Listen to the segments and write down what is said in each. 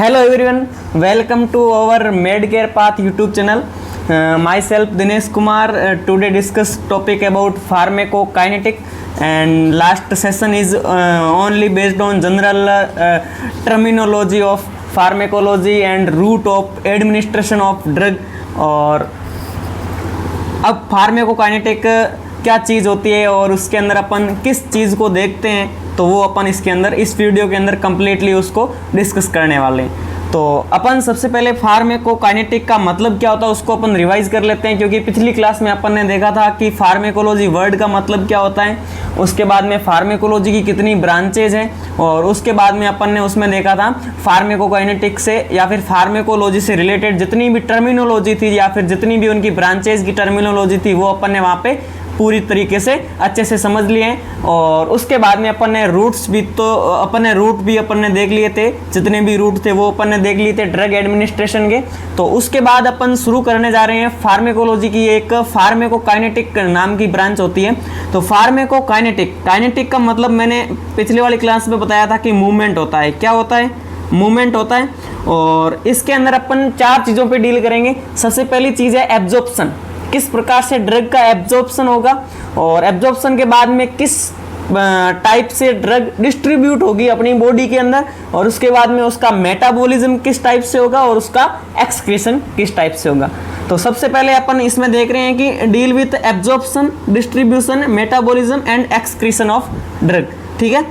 Hello everyone, welcome to our Medcare Path YouTube channel. Myself Dinesh Kumar. Today discuss topic about pharmacokinetic, and last session is only based on general terminology of pharmacology and route of administration of drug. और अब फार्मेकोकाइनेटिक क्या चीज़ होती है और उसके अंदर अपन किस चीज़ को देखते हैं, तो वो अपन इसके अंदर इस वीडियो के अंदर कम्प्लीटली उसको डिस्कस करने वाले हैं। तो अपन सबसे पहले फार्मेकोकाइनेटिक का मतलब क्या होता है उसको अपन रिवाइज कर लेते हैं, क्योंकि पिछली क्लास में अपन ने देखा था कि फार्मेकोलॉजी वर्ड का मतलब क्या होता है, उसके बाद में फार्मेकोलॉजी की कितनी ब्रांचेज हैं, और उसके बाद में अपन ने उसमें देखा था फार्मेकोकाइनेटिक से या फिर फार्मेकोलॉजी से रिलेटेड जितनी भी टर्मिनोलॉजी थी या फिर जितनी भी उनकी ब्रांचेज की टर्मिनोलॉजी थी वो अपन ने वहाँ पे पूरी तरीके से अच्छे से समझ लिए हैं। और उसके बाद में अपन ने रूट्स भी, तो अपन ने रूट भी अपन ने देख लिए थे, जितने भी रूट थे वो अपन ने देख लिए थे ड्रग एडमिनिस्ट्रेशन के। तो उसके बाद अपन शुरू करने जा रहे हैं फार्मेकोलॉजी की एक फार्मेकोकाइनेटिक नाम की ब्रांच होती है। तो फार्मेकोकाइनेटिक, काइनेटिक का मतलब मैंने पिछले वाली क्लास में बताया था कि मूवमेंट होता है। क्या होता है? मूवमेंट होता है। और इसके अंदर अपन 4 चीज़ों पे डील करेंगे। सबसे पहली चीज़ है एब्जॉर्प्शन, किस प्रकार से ड्रग का एब्जॉर्प्शन होगा, और एब्जॉर्प्शन के बाद में किस टाइप से ड्रग डिस्ट्रीब्यूट होगी अपनी बॉडी के अंदर, और उसके बाद में उसका मेटाबॉलिज्म किस टाइप से होगा और उसका एक्सक्रीशन किस टाइप से होगा। तो सबसे पहले अपन इसमें देख रहे हैं कि deal with absorption, distribution, metabolism and excretion of drug. ठीक है।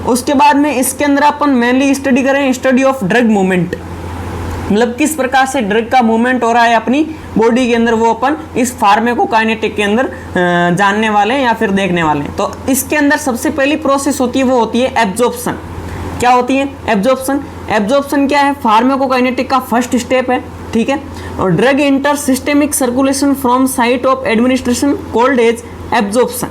उसके बाद में इसके अंदर अपन मेनली स्टडी करें स्टडी ऑफ ड्रग मूवमेंट, मतलब किस प्रकार से ड्रग का मूवमेंट हो रहा है अपनी बॉडी के अंदर, वो अपन इस फार्मेकोकाइनेटिक के अंदर जानने वाले हैं या फिर देखने वाले हैं। तो इसके अंदर सबसे पहली प्रोसेस होती है वो होती है एब्जॉर्प्शन। क्या होती है एब्जॉर्प्शन? एब्जॉर्प्शन क्या है? फार्मेकोकाइनेटिक का फर्स्ट स्टेप है। ठीक है। और drug enter systemic circulation from site of administration called as absorption.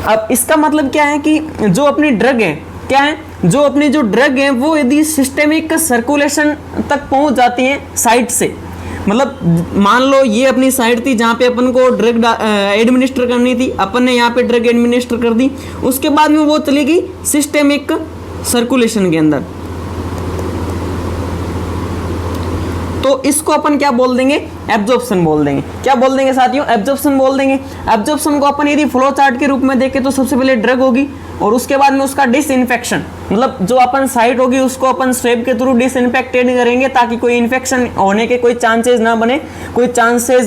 अब इसका मतलब क्या है कि जो अपनी ड्रग है, क्या है, जो अपनी जो ड्रग है वो यदि सिस्टेमिक सर्कुलेशन तक पहुंच जाती है साइट से, मतलब मान लो ये अपनी साइट थी जहाँ पे अपन को ड्रग एडमिनिस्टर करनी थी, अपन ने यहाँ पे ड्रग एडमिनिस्टर कर दी, उसके बाद में वो चली गई सिस्टेमिक सर्कुलेशन के अंदर, तो इसको अपन क्या बोल देंगे? एब्जॉर्प्शन बोल देंगे। क्या बोल देंगे साथियों? एब्जॉर्प्शन बोल देंगे। एब्जॉर्प्शन को अपन यदि फ्लो चार्ट के रूप में देखें तो सबसे पहले ड्रग होगी और उसके बाद में उसका डिसइंफेक्शन, मतलब जो अपन साइट होगी उसको अपन स्वेब के थ्रू डिसइंफेक्टेड करेंगे ताकि कोई इन्फेक्शन होने के कोई चांसेस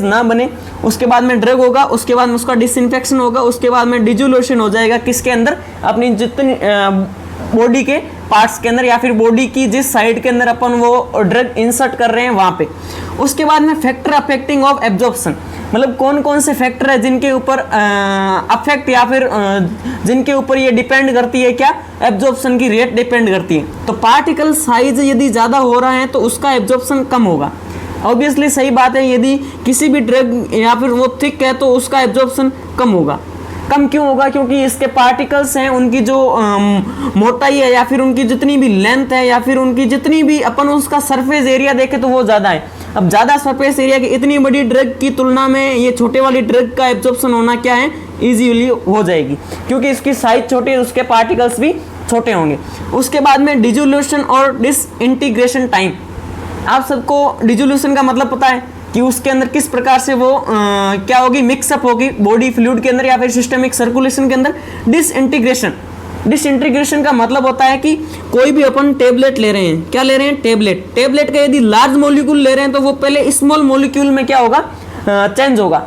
ना बने। उसके बाद में ड्रग होगा, उसके बाद में उसका डिसइंफेक्शन होगा, उसके बाद में डिजोल्यूशन हो जाएगा किसके अंदर? अपनी जितनी बॉडी के पार्ट्स के अंदर या फिर बॉडी की जिस साइड के अंदर अपन वो ड्रग इंसर्ट कर रहे हैं वहां पे। उसके बाद में फैक्टर अफेक्टिंग ऑफ एब्जॉर्प्शन, मतलब कौन कौन से फैक्टर है जिनके ऊपर अफेक्ट या फिर जिनके ऊपर ये डिपेंड करती है, क्या? एब्जॉर्प्शन की रेट डिपेंड करती है। तो पार्टिकल साइज यदि ज़्यादा हो रहा है तो उसका एब्जॉर्प्शन कम होगा। ऑब्वियसली सही बात है, यदि किसी भी ड्रग या फिर वो थिक है तो उसका एब्जॉर्प्शन कम होगा। कम क्यों होगा? क्योंकि इसके पार्टिकल्स हैं, उनकी जो मोटाई है या फिर उनकी जितनी भी लेंथ है या फिर उनकी जितनी भी अपन उसका सरफेस एरिया देखें तो वो ज़्यादा है। अब ज़्यादा सरफेस एरिया की इतनी बड़ी ड्रग की तुलना में ये छोटे वाली ड्रग का एब्जॉर्प्शन होना क्या है? ईजीली हो जाएगी, क्योंकि इसकी साइज छोटी है, उसके पार्टिकल्स भी छोटे होंगे। उसके बाद में डिजोल्यूशन और डिसइंटीग्रेशन टाइम। आप सबको डिजोल्यूशन का मतलब पता है कि उसके अंदर किस प्रकार से वो क्या होगी? मिक्सअप होगी बॉडी फ्लूइड के अंदर या फिर सिस्टेमिक सर्कुलेशन के अंदर। डिसइंटीग्रेशन का मतलब होता है कि कोई भी अपन टेबलेट ले रहे हैं, क्या ले रहे हैं? टेबलेट का यदि लार्ज मॉलिक्यूल ले रहे हैं तो वो पहले स्मॉल मॉलिक्यूल में क्या होगा? चेंज होगा।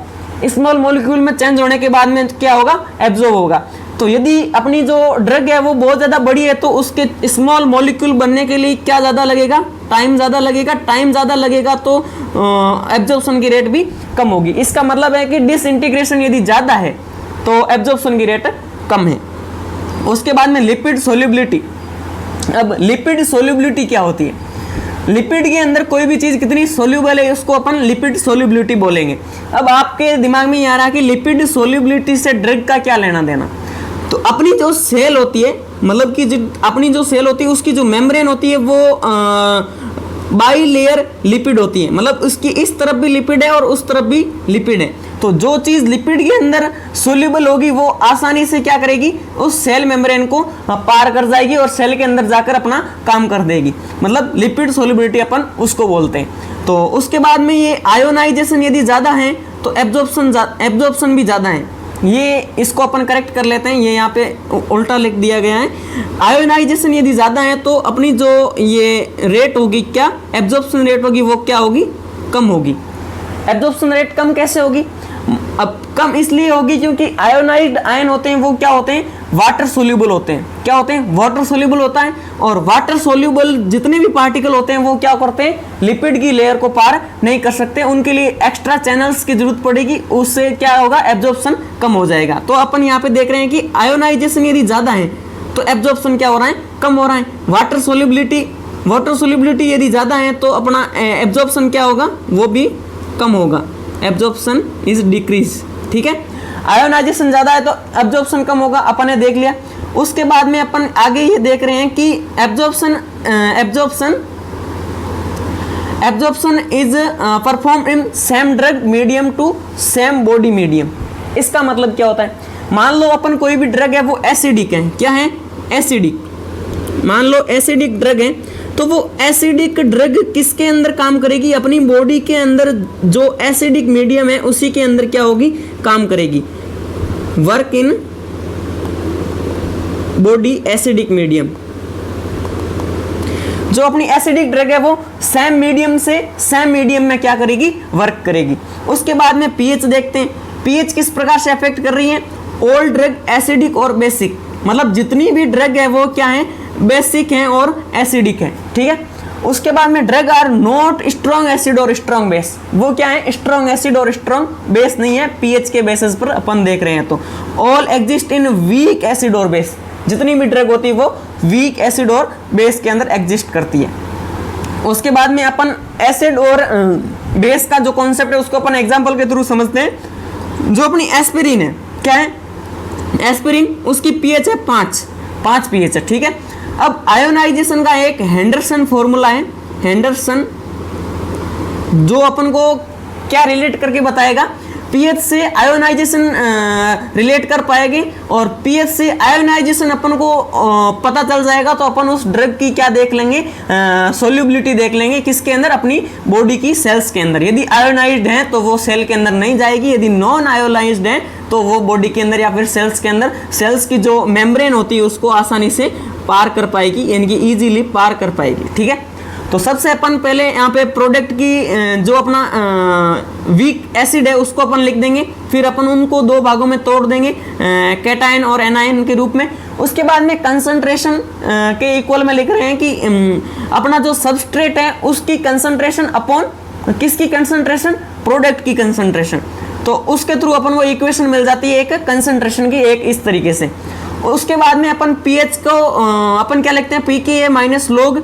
स्मॉल मॉलिक्यूल में चेंज होने के बाद में क्या होगा? एब्जॉर्ब होगा। तो यदि अपनी जो ड्रग है वो बहुत ज़्यादा बड़ी है तो उसके स्मॉल मॉलिक्यूल बनने के लिए क्या ज़्यादा लगेगा? टाइम ज़्यादा लगेगा। टाइम ज़्यादा लगेगा तो एब्जॉर्प्शन की रेट भी कम होगी। इसका मतलब है कि डिसइंटीग्रेशन यदि ज़्यादा है तो एब्जॉर्प्शन की रेट कम है। उसके बाद में लिपिड सोल्युबिलिटी। अब लिपिड सोल्युबिलिटी क्या होती है? लिपिड के अंदर कोई भी चीज़ कितनी सोल्यूबल है उसको अपन लिपिड सोल्युबिलिटी बोलेंगे। अब आपके दिमाग में ये आ रहा है कि लिपिड सोल्युबिलिटी से ड्रग का क्या लेना देना? तो अपनी जो सेल होती है, मतलब कि अपनी जो सेल होती है उसकी जो मेम्ब्रेन होती है वो बाई लेयर लिपिड होती है, मतलब उसकी इस तरफ भी लिपिड है और उस तरफ भी लिपिड है। तो तो जो चीज़ लिपिड के अंदर सोल्यूबल होगी वो आसानी से क्या करेगी, उस सेल मेम्ब्रेन को पार कर जाएगी और सेल के अंदर जाकर अपना काम कर देगी, मतलब लिपिड सोल्यूबिलिटी अपन उसको बोलते हैं। तो उसके बाद में ये आयोनाइजेशन यदि ज़्यादा है तो एब्जॉर्प्शन भी ज़्यादा है। ये इसको अपन करेक्ट कर लेते हैं, ये यहाँ पे उल्टा लिख दिया गया है। आयोनाइजेशन यदि ज़्यादा है तो अपनी जो ये रेट होगी, क्या एब्जॉर्प्शन रेट होगी, वो क्या होगी, कम होगी। एब्जॉर्प्शन रेट कम कैसे होगी, अब कम इसलिए होगी क्योंकि आयोनाइज्ड आयन होते हैं वो क्या होते हैं, वाटर सोल्यूबल होते हैं। क्या होते हैं, वाटर सोल्यूबल होता है। और वाटर सोल्यूबल जितने भी पार्टिकल होते हैं वो क्या करते हैं, लिपिड की लेयर को पार नहीं कर सकते, उनके लिए एक्स्ट्रा चैनल्स की जरूरत पड़ेगी, उससे क्या होगा, एब्जॉर्प्शन कम हो जाएगा। तो अपन यहाँ पे देख रहे हैं कि आयोनाइजेशन यदि ज़्यादा है तो एब्जॉर्प्शन क्या हो रहा है, कम हो रहा है। वाटर सोल्यूबिलिटी यदि ज़्यादा है तो अपना एब्जॉर्प्शन क्या होगा, वो भी कम होगा, एब्जॉर्प्शन इज डिक्रीज। ठीक है, आयोनाइजेशन ज़्यादा है तो एब्जॉर्प्शन कम होगा, अपन ने देख लिया। उसके बाद में अपन आगे ये देख रहे हैं कि absorption is perform in same drug medium to same body medium. इसका मतलब क्या होता है, मान लो अपन कोई भी ड्रग है वो एसिडिक है, क्या है, एसिडिक। मान लो एसिडिक ड्रग है तो वो एसिडिक ड्रग किसके अंदर काम करेगी, अपनी बॉडी के अंदर जो एसिडिक मीडियम है उसी के अंदर क्या होगी, काम करेगी, work in body acidic medium. जो अपनी एसिडिक ड्रग है वो सेम मीडियम में क्या करेगी, वर्क करेगी। उसके बाद में पीएच देखते हैं, पीएच किस प्रकार से अफेक्ट कर रही है, ऑल ड्रग एसिडिक और बेसिक, मतलब जितनी भी ड्रग है वो क्या है, बेसिक है और एसिडिक है। ठीक है, उसके बाद में drug are not strong acid और स्ट्रॉन्ग बेस, वो क्या है, स्ट्रॉन्ग एसिड और स्ट्रॉन्ग बेस नहीं है, पीएच के बेसिस पर अपन देख रहे हैं। तो all exist in weak acid और बेस, जितनी भी ड्रग होती है वो वीक एसिड और बेस के अंदर एग्जिस्ट करती है। उसके बाद में अपन एसिड और बेस का जो कॉन्सेप्ट है उसको अपन एग्जांपल के थ्रू समझते हैं। जो अपनी एस्पिरिन है, क्या है, एस्पिरिन, उसकी पीएच है 5 पीएच है। ठीक है, अब आयोनाइजेशन का एक हेंडरसन फॉर्मूला है, हेंडरसन, जो अपन को क्या रिलेट करके बताएगा, पीएच से आयोनाइजेशन रिलेट कर पाएगी और पीएच से आयोनाइजेशन अपन को पता चल जाएगा तो अपन उस ड्रग की क्या देख लेंगे, सोल्यूबिलिटी देख लेंगे, किसके अंदर, अपनी बॉडी की सेल्स के अंदर। यदि आयोनाइज्ड है तो वो सेल के अंदर नहीं जाएगी, यदि नॉन आयोनाइज्ड है तो वो बॉडी के अंदर या फिर सेल्स के अंदर, सेल्स की जो मेम्ब्रेन होती है उसको आसानी से पार कर पाएगी, यानी कि इजीली पार कर पाएगी। ठीक है, तो सबसे अपन पहले यहाँ पे प्रोडक्ट की जो अपना वीक एसिड है उसको अपन लिख देंगे, फिर अपन उनको दो भागों में तोड़ देंगे, कैटायन और एनायन के रूप में। उसके बाद में कंसंट्रेशन के इक्वल में लिख रहे हैं कि अपना जो सबस्ट्रेट है उसकी कंसंट्रेशन अपॉन किसकी कंसंट्रेशन, प्रोडक्ट की कंसंट्रेशन। तो उसके थ्रू अपन को इक्वेशन मिल जाती है एक कंसंट्रेशन की, एक इस तरीके से। उसके बाद में अपन पीएच को अपन क्या लिखते हैं, पी के माइनस लोग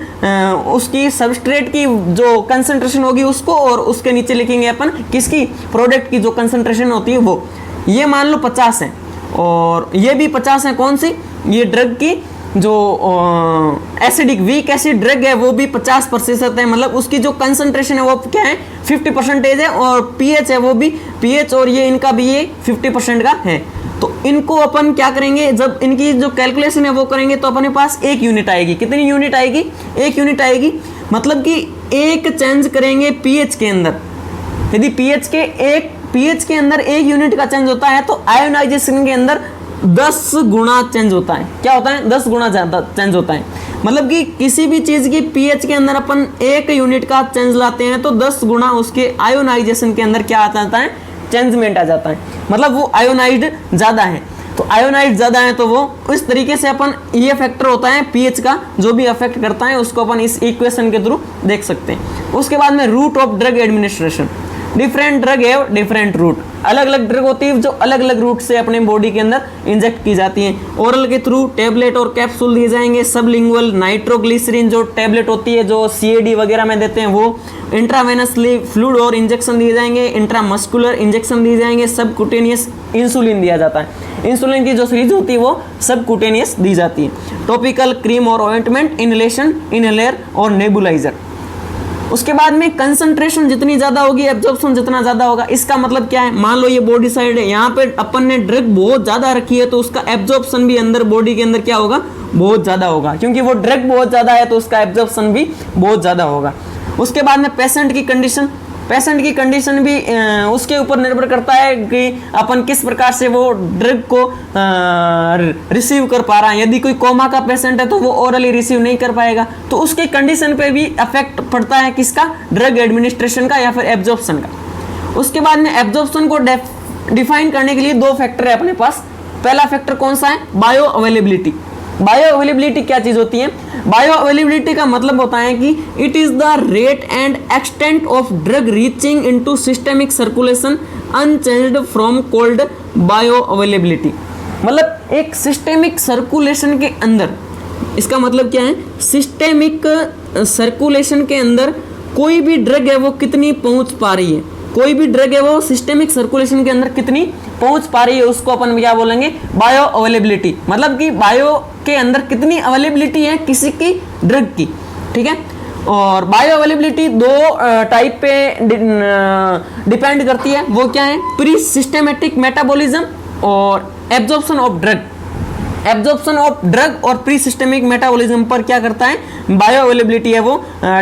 उसकी सबस्ट्रेट की जो कंसंट्रेशन होगी उसको, और उसके नीचे लिखेंगे अपन किसकी, प्रोडक्ट की जो कंसंट्रेशन होती है वो। ये मान लो 50 है और ये भी 50 है, कौन सी, ये ड्रग की जो एसिडिक वीक एसिड ड्रग है वो भी 50% है, मतलब उसकी जो कंसंट्रेशन है वो क्या है, 50% है, और पीएच है वो भी, पीएच और ये इनका भी ये 50% का है। तो इनको अपन क्या करेंगे, जब इनकी जो कैलकुलेशन है वो करेंगे तो अपने पास एक यूनिट आएगी। कितनी यूनिट आएगी, एक यूनिट आएगी, मतलब कि एक चेंज करेंगे पीएच के अंदर। यदि पीएच के अंदर एक यूनिट का चेंज होता है तो आयोनाइजेशन के अंदर 10 गुना चेंज होता है। क्या होता है, 10 गुना ज्यादा चेंज होता है। मतलब कि किसी भी चीज की पीएच के अंदर अपन एक यूनिट का चेंज लाते हैं तो 10 गुना उसके आयोनाइजेशन के अंदर क्या आ जाता है, चेंजमेंट आ जाता है, मतलब वो आयोनाइज्ड ज्यादा है। तो आयोनाइज्ड ज्यादा है तो वो इस तरीके से अपन, ये फैक्टर होता है पीएच का जो भी अफेक्ट करता है उसको अपन इस इक्वेशन के थ्रू देख सकते हैं। उसके बाद में route of drug administration, different drug है डिफरेंट रूट, अलग अलग ड्रग होती है जो अलग अलग रूट से अपने बॉडी के अंदर इंजेक्ट की जाती है। ओरल के थ्रू टेबलेट और कैप्सूल दिए जाएंगे, सबलिंगुअल नाइट्रोग्लिसरीन जो टेबलेट होती है जो सीएडी वगैरह में देते हैं वो, इंट्रावेनसली फ्लूइड और इंजेक्शन दिए जाएंगे, इंट्रामस्कुलर इंजेक्शन दिए जाएंगे, सबकुटेनियस इंसुलिन दिया जाता है, इंसुलिन की जो सीरीज होती है वो सबकुटेनियस दी जाती है। टॉपिकल क्रीम और ऑइंटमेंट, इनहेलेशन, इनहेलर और नेबुलाइजर। उसके बाद में कंसंट्रेशन जितनी ज्यादा होगी एब्जॉर्प्शन जितना ज्यादा होगा। इसका मतलब क्या है, मान लो ये बॉडी साइड है, यहाँ पे अपन ने ड्रग बहुत ज्यादा रखी है तो उसका एब्जॉर्प्शन भी अंदर बॉडी के अंदर क्या होगा, बहुत ज्यादा होगा, क्योंकि वो ड्रग बहुत ज्यादा है तो उसका एब्जॉर्प्शन भी बहुत ज्यादा होगा। उसके बाद में पेशेंट की कंडीशन, पेशेंट की कंडीशन भी उसके ऊपर निर्भर करता है कि अपन किस प्रकार से वो ड्रग को रिसीव कर पा रहा है। यदि कोई कोमा का पेशेंट है तो वो ओरली रिसीव नहीं कर पाएगा, तो उसके कंडीशन पे भी इफेक्ट पड़ता है किसका, ड्रग एडमिनिस्ट्रेशन का या फिर एब्जॉर्प्शन का। उसके बाद में एब्जॉर्प्शन को डिफाइन करने के लिए दो फैक्टर है अपने पास। पहला फैक्टर कौन सा है, बायो अवेलेबिलिटी। बायो अवेलेबिलिटी क्या चीज होती है, बायो अवेलेबिलिटी का मतलब होता है कि it is the rate and extent of drug reaching into systemic circulation unchanged from cold bio availability. मतलब एक सिस्टेमिक सर्कुलेशन के अंदर, इसका मतलब क्या है, सिस्टेमिक सर्कुलेशन के अंदर कोई भी ड्रग है वो कितनी पहुंच पा रही है, कोई भी ड्रग है वो सिस्टेमिक सर्कुलेशन के अंदर कितनी पहुंच पा रही है, उसको अपन क्या बोलेंगे, बायो अवेलेबिलिटी। मतलब कि बायो के अंदर कितनी अवेलेबिलिटी है किसी की ड्रग की, ठीक है। और बायो अवेलेबिलिटी दो टाइप पे डिपेंड करती है, वो क्या है, प्री सिस्टेमेटिक मेटाबॉलिज्म और absorption of drug. Absorption of drug और प्री सिस्टेमिक मेटाबॉलिज्म पर क्या करता है, बायो अवेलेबिलिटी है वो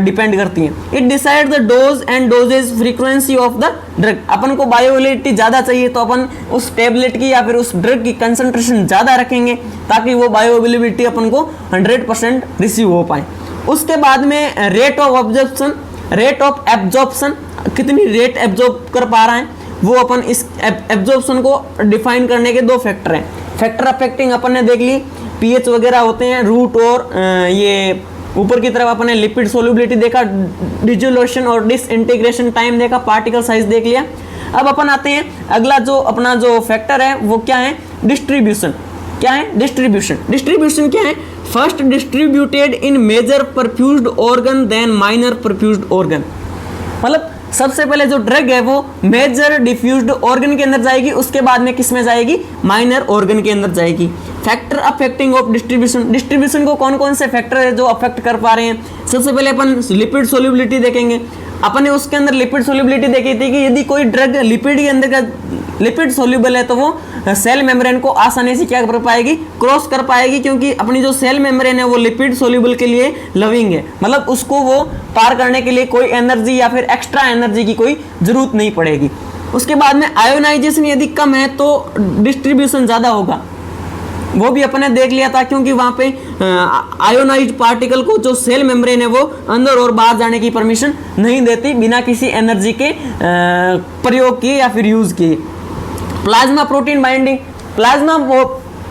डिपेंड करती है। It decide the dose and doses frequency of the drug. अपन को बायो अवेलेबिलिटी ज्यादा चाहिए तो अपन उस टेबलेट की या फिर उस ड्रग की कंसंट्रेशन ज्यादा रखेंगे ताकि वो बायो अवेलेबिलिटी अपन को 100% रिसीव हो पाए। उसके बाद में rate of absorption, rate of absorption, कितनी रेट एब्जॉर्ब कर पा रहा है वो अपन इस एब्जॉर्प्शन को डिफाइन करने के दो फैक्टर हैं। फैक्टर अफेक्टिंग अपन ने देख ली, पीएच वगैरह होते हैं, रूट और ये ऊपर की तरफ अपन ने लिपिड सोल्युबिलिटी देखा, डिसोल्यूशन और डिसइंटीग्रेशन टाइम देखा, पार्टिकल साइज देख लिया। अब अपन आते हैं अगला जो अपना जो फैक्टर है वो क्या है, डिस्ट्रीब्यूशन। क्या है, डिस्ट्रीब्यूशन। डिस्ट्रीब्यूशन क्या है, first distributed in major perfused organ then minor perfused organ. मतलब सबसे पहले जो ड्रग है वो मेजर डिफ्यूज्ड ऑर्गन के अंदर जाएगी, उसके बाद में किस में जाएगी, माइनर ऑर्गन के अंदर जाएगी। Factor affecting of distribution, distribution को कौन कौन से फैक्टर है जो अफेक्ट कर पा रहे हैं। सबसे पहले अपन लिपिड सोल्युबिलिटी देखेंगे। अपन ने उसके अंदर लिपिड सोल्युबिलिटी देखी थी कि यदि कोई ड्रग लिपिड के अंदर का लिपिड सोल्यूबल है तो वो सेल मेम्ब्रेन को आसानी से क्या कर पाएगी, क्रॉस कर पाएगी, क्योंकि अपनी जो सेल मेम्ब्रेन है वो लिपिड सोल्यूबल के लिए लविंग है। मतलब उसको वो पार करने के लिए कोई एनर्जी या फिर एक्स्ट्रा एनर्जी की कोई जरूरत नहीं पड़ेगी। उसके बाद में आयोनाइजेशन यदि कम है तो डिस्ट्रीब्यूशन ज़्यादा होगा, वो भी अपने देख लिया था, क्योंकि वहाँ पे आयोनाइज्ड पार्टिकल को जो सेल मेम्ब्रेन है वो अंदर और बाहर जाने की परमिशन नहीं देती बिना किसी एनर्जी के प्रयोग किए या फिर यूज किए। Plasma protein binding, plasma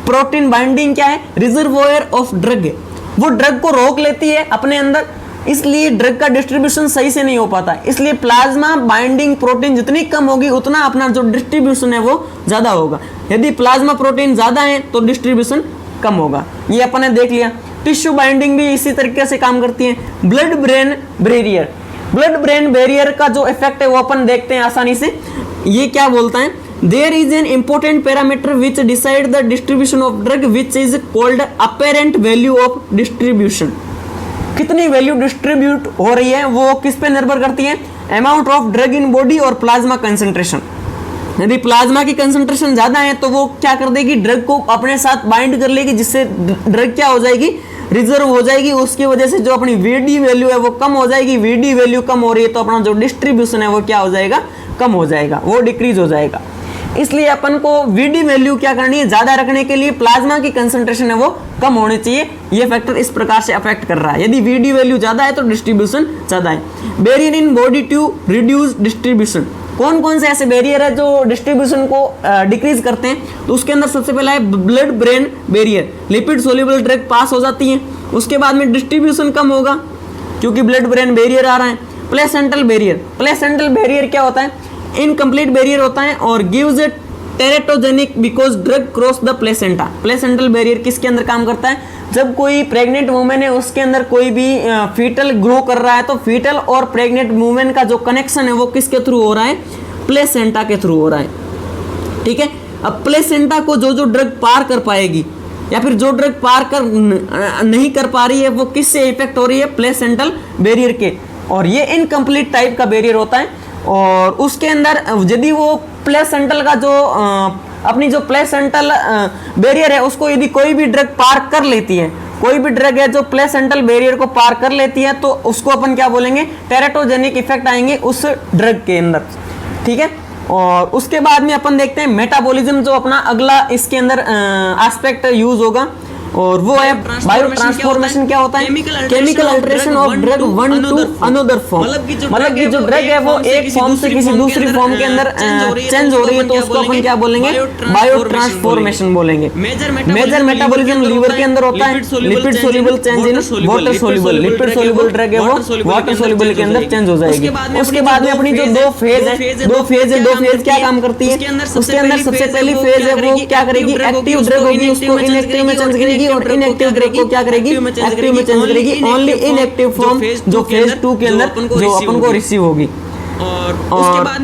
protein binding क्या है, रिजर्वोयर ऑफ ड्रग है, वो ड्रग को रोक लेती है अपने अंदर, इसलिए ड्रग का डिस्ट्रीब्यूशन सही से नहीं हो पाता। इसलिए प्लाज्मा बाइंडिंग प्रोटीन जितनी कम होगी उतना अपना जो डिस्ट्रीब्यूशन है वो ज्यादा होगा। यदि प्लाज्मा प्रोटीन ज्यादा है तो डिस्ट्रीब्यूशन कम होगा, ये अपन ने देख लिया। टिश्यू बाइंडिंग भी इसी तरीके से काम करती है। Blood brain barrier, blood brain barrier का जो इफेक्ट है वो अपन देखते हैं आसानी से। ये क्या बोलता है, there is an important parameter which decide the distribution of drug which is called apparent value of distribution. कितनी वैल्यू डिस्ट्रीब्यूट हो रही है वो किस पे निर्भर करती है, amount of drug in body और प्लाज्मा कंसंट्रेशन। यदि प्लाज्मा की कंसंट्रेशन ज्यादा है तो वो क्या कर देगी, ड्रग को अपने साथ बाइंड कर लेगी, जिससे ड्रग क्या हो जाएगी, रिजर्व हो जाएगी। उसकी वजह से जो अपनी वीडी वैल्यू है वो कम हो जाएगी। वीडी वैल्यू कम हो रही है तो अपना जो डिस्ट्रीब्यूशन है वो क्या हो जाएगा, कम हो जाएगा, वो डिक्रीज हो जाएगा। इसलिए अपन को वीडी वैल्यू क्या करनी है, ज्यादा रखने के लिए प्लाज्मा की कंसंट्रेशन है वो कम होनी चाहिए। ये फैक्टर इस प्रकार से अफेक्ट कर रहा है। यदि वीडी वैल्यू ज्यादा है तो डिस्ट्रीब्यूशन ज्यादा है। Barrier in body to reduce distribution, कौन कौन से ऐसे बैरियर है जो डिस्ट्रीब्यूशन को डिक्रीज करते हैं, तो उसके अंदर सबसे पहला है blood brain barrier. Lipid soluble drug pass हो जाती है, उसके बाद में डिस्ट्रीब्यूशन कम होगा क्योंकि ब्लड ब्रेन बैरियर आ रहा है। प्लेसेंटल बैरियर, प्लेसेंटल बैरियर क्या होता है, इनकम्प्लीट बैरियर होता है और gives A teratogenic because drug cross the placenta. Placental barrier किसके अंदर काम करता है, जब कोई प्रेग्नेंट वुमेन है उसके अंदर कोई भी फीटल ग्रो कर रहा है तो फीटल और प्रेग्नेंट वुमेन का जो कनेक्शन है वो किसके थ्रू हो रहा है, प्लेसेंटा के थ्रू हो रहा है। ठीक है, अब प्लेसेंटा को जो जो ड्रग पार कर पाएगी या फिर जो ड्रग पार कर नहीं कर पा रही है वो किससे इफेक्ट हो रही है, प्लेसेंटल बैरियर के। और ये इनकम्प्लीट टाइप का बैरियर होता है। और उसके अंदर यदि वो प्लेसेंटल का जो अपनी जो प्लेसेंटल बैरियर है उसको यदि कोई भी ड्रग पार कर लेती है, कोई भी ड्रग है जो प्लेसेंटल बैरियर को पार कर लेती है, तो उसको अपन क्या बोलेंगे, टेराटोजेनिक इफेक्ट आएंगे उस ड्रग के अंदर, ठीक है। और उसके बाद में अपन देखते हैं मेटाबॉलिज्म, जो अपना अगला इसके अंदर एस्पेक्ट यूज होगा, और वो है बायो ट्रांसफॉर्मेशन। क्या होता है? Chemical alteration of drug one two another form, मतलब कि जो ड्रग है वो एक फॉर्म से किसी दूसरी फॉर्म के अंदर चेंज हो रही है, तो उसको अपन क्या बोलेंगे, बायो ट्रांसफॉर्मेशन बोलेंगे। मेजर मेटाबॉलिज्म लीवर के अंदर होता है, lipid soluble change in water soluble, lipid soluble drug है वो वाटर सोल्यूबल के अंदर चेंज हो जाएगी। उसके बाद में अपनी जो दो फेज क्या काम करती है, उसके अंदर सबसे पहली फेज है वो क्या करेगी, एक्टिव ड्रग होगी उसको इनएक्टिव में चेंज करेगी, और इनएक्टिव ड्रग को क्या करेगी, एक्टिव में चेंज करेगी। ओनली इनएक्टिव फॉर्म जो फेज 2 के अंदर जो अपन को रिसीव होगी। और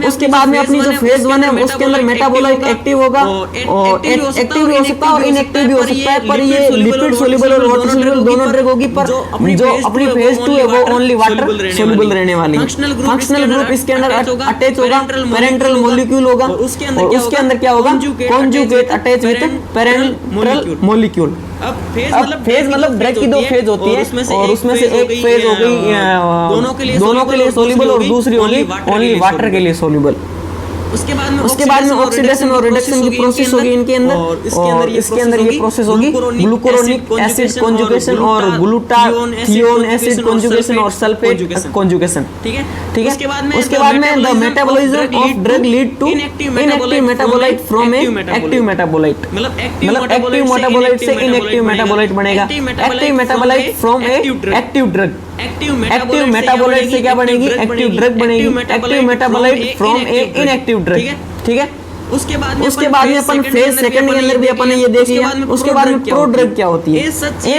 उसके बाद में अपनी जो फेज 1 है उसके अंदर मेटाबोलाइट एक्टिव होगा, और एक्टिव भी हो सकता है और इनएक्टिव भी हो सकता है, पर ये लिपिड सोल्यूबल और वाटर सोल्यूबल दोनों ड्रग होगी, पर जो अपनी फेज 2 है वो ओनली वाटर सोल्यूबल रहने वाली है। फंक्शनल ग्रुप इसके अंदर अटैच होगा, पेरेंटल मॉलिक्यूल होगा, और उसके अंदर क्या होगा, conjugate attach with parental molecule. अब फेज मतलब ड्रग की दो फेज होती है, और उसमें से एक फेज हो गई दोनों के लिए सोल्यूबल और दूसरी ओनली वाटर के लिए सोल्यूबल। उसके बाद में ऑक्सीडेशन और रिडक्शन की प्रोसेस होगी इनके अंदर, और इसके अंदर ये प्रोसेस होगी ग्लूकुरोनिक एसिड कॉन्जुगेशन और ग्लूटाथियोन एसिड कॉन्जुगेशन और सल्फेट कॉन्जुगेशन, ठीक है। उसके बाद में the metabolism of drug lead to inactive metabolite from a active metabolite, मतलब एक्टिव मेटाबोलाइट से इनएक्टिव मेटाबोलाइट बनेगा, active metabolite from a active drug, active metabolite से क्या बनेगी, एक्टिव ड्रग बनेगी, active metabolite from a inactive drug, ठीक है। उसके बाद में अपन फेज सेकंड के अंदर भी अपन ने ये देख लिया। उसके बाद में प्रो ड्रग क्या होती है, ये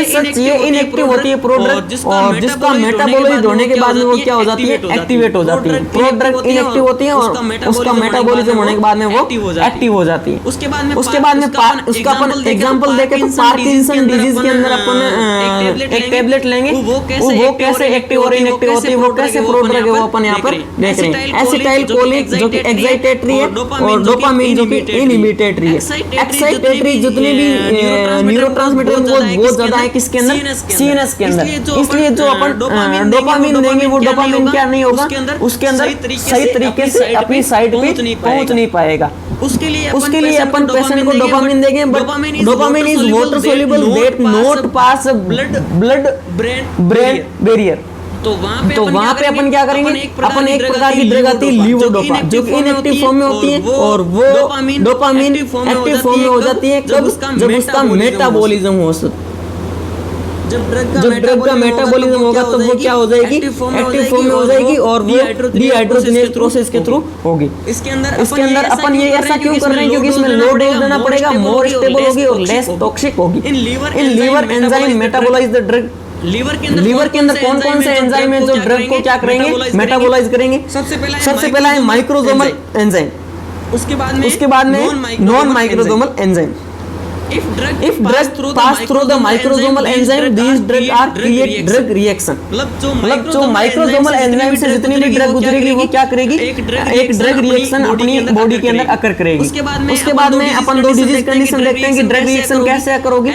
सच ये इनएक्टिव होती है प्रो ड्रग, और जिसका मेटाबॉलिज्म होने के बाद में वो क्या हो जाती है, एक्टिवेट हो जाती है। प्रो ड्रग इनएक्टिव होती है और उसका मेटाबॉलिज्म होने के बाद में वो एक्टिव हो जाती है। उसके बाद में उसका अपन एग्जांपल देखें तो पार्किंसन डिजीज के अंदर अपन एक टेबलेट लेंगे, वो कैसे एक्टिव और इनएक्टिव होती है, वो कैसे प्रो ड्रग है वो अपन यहाँ पर देख रहे हैं। एसिटाइल कोलिन जो कि एक्साइटेटरी है, और डोपामिन जो कि इनहिबिटरी है। एक्साइटेटरी जितने भी न्यूरोट्रांसमीटर वो बहुत ज्यादा है किसके अंदर, सीएनएस के अंदर, इसलिए जो अपन डोपामिन देंगे वो डोपामिन क्या नहीं होगा, उसके अंदर सही तरीके से अपनी साइड पे पहुंच नहीं पाएगा। उसके लिए अपन पेशेंट को डोपामिन देंगे, but dopamine is water soluble that not pass blood brain barrier. तो वहाँ पे अपन क्या करेंगे, अपन एक प्रकार की ड्रग आती है लीवोडोपा जो कि इनएक्टिव फॉर्म में होती है, और वो डोपामिन एक्टिव फॉर्म में हो जाती है जब उसका मेटाबॉलिज्म हो। जब ड्रग का मेटाबॉलिज्म होगा तो वो क्या हो जाएगी, एक्टिव फॉर्म में हो जाएगी, और वो डिहाइड्रोजनेज प्रोसेस के थ्रू होगी। इसके अंदर अपन ये ऐसा क्यों कर रहे हैं, क्योंकि इसमें लो डोज देना पड़ेगा, मोर स्टेबल होगी और लेस टॉक्सिक होगी। In liver enzyme metabolise the drug. Liver के अंदर कौन कौन से एंजाइम है जो ड्रग को क्या करेंगे, मेटाबोलाइज करेंगे। सबसे पहला है माइक्रोसोमल एंजाइम, उसके बाद में non microsomal enzyme. If drug pass through the microsomal enzyme, these drugs are create drug reaction। मतलब जो माइक्रोसोमल एंजाइम से जितनी भी ड्रग गुजरेगी वो क्या करेगी, एक ड्रग रिएक्शन अपनी बॉडी के अंदर अकर करेगी। उसके बाद में अपन दो डिजीज कंडीशन देखते हैं कि ड्रग रिएक्शन कैसे अकर होगी।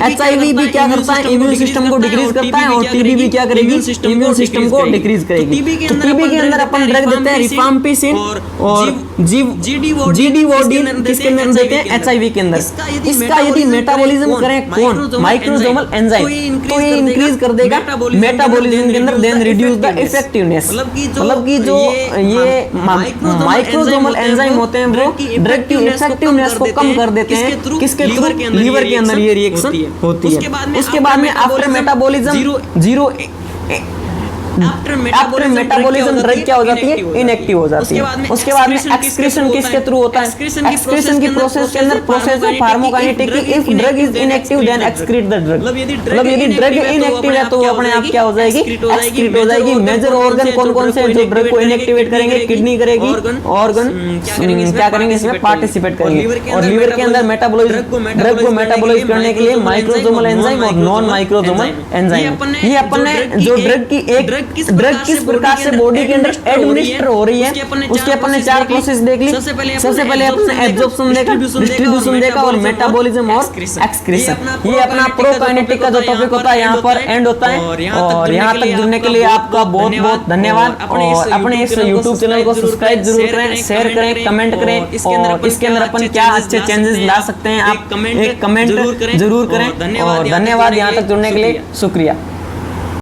एचआईवी भी क्या करता है, इम्यून सिस्टम को डिक्रीज करता है, और टीबी भी क्या करेगी, इम्यून सिस्टम को डिक्रीज करेगी। तो टीबी के अंदर अपन ड्रग देते हैं रिफाम्पिसिन और जीडीवोडिन, किसके अंदर देते हैं, एचआईवी के अंदर। इसका यदि मेटाबॉलिज्म करें कौन, माइक्रोसोमल एंजाइम, तो ये इंक्रीज कर देगा मेटाबॉलिज्म के अंदर, देन रिड्यूस द इफेक्टिवनेस। मतलब कि जो ये माइक्रोसोमल एंजाइम होते हैं वो ड्रग की इफेक्टिवनेस को कम कर देते हैं, किसके थ्रू, लीवर के अंदर ये रिएक्शन होती है। उसके बाद में after metabolism zero after metabolism drug क्या हो जाती है, इनएक्टिव हो जाती है। उसके बाद में एक्सक्रीशन किसके थ्रू होता है, एक्सक्रीशन की प्रोसेस के अंदर प्रोसेस है फार्माकोकाइनेटिक की। If drug is inactive then excrete the drug. मतलब यदि ड्रग इनएक्टिव है तो वो अपने आप क्या हो जाएगी, एक्सक्रीट हो जाएगी। मेजर ऑर्गन कौन कौन से जो ड्रग को इनएक्टिवेट करेंगे, किडनी करेगी, ऑर्गन क्या करेंगे, इसमें पार्टिसिपेट करेंगे। और लीवर के अंदर मेटाबॉलिज्म ड्रग को मेटाबॉलाइज करने के लिए माइक्रोसोमल एंजाइम और नॉन माइक्रोसोमल एंजाइम। ये अपन ने जो ड्रग की एक ड्रग किस प्रकार से बॉडी के अंदर एडमिनिस्टर हो रही है, उसके अपन ने 4 प्रोसेस देख ली। सबसे पहले अपने एब्जॉर्प्शन देखा, डिस्ट्रीब्यूशन देखा और मेटाबॉलिज्म और एक्सक्रीशन। ये अपना प्रोकाइनेटिक का जो टॉपिक होता है यहाँ पर एंड होता है। और यहाँ तक जुड़ने के लिए आपका बहुत बहुत धन्यवाद। और अपने इस YouTube चैनल को सब्सक्राइब जरूर करें, शेयर करें, कमेंट करें और इसके अंदर अपन क्या अच्छे चेंजेस ला सकते हैं आप एक कमेंट जरूर करें। और धन्यवाद यहाँ तक जुड़ने के लिए, शुक्रिया।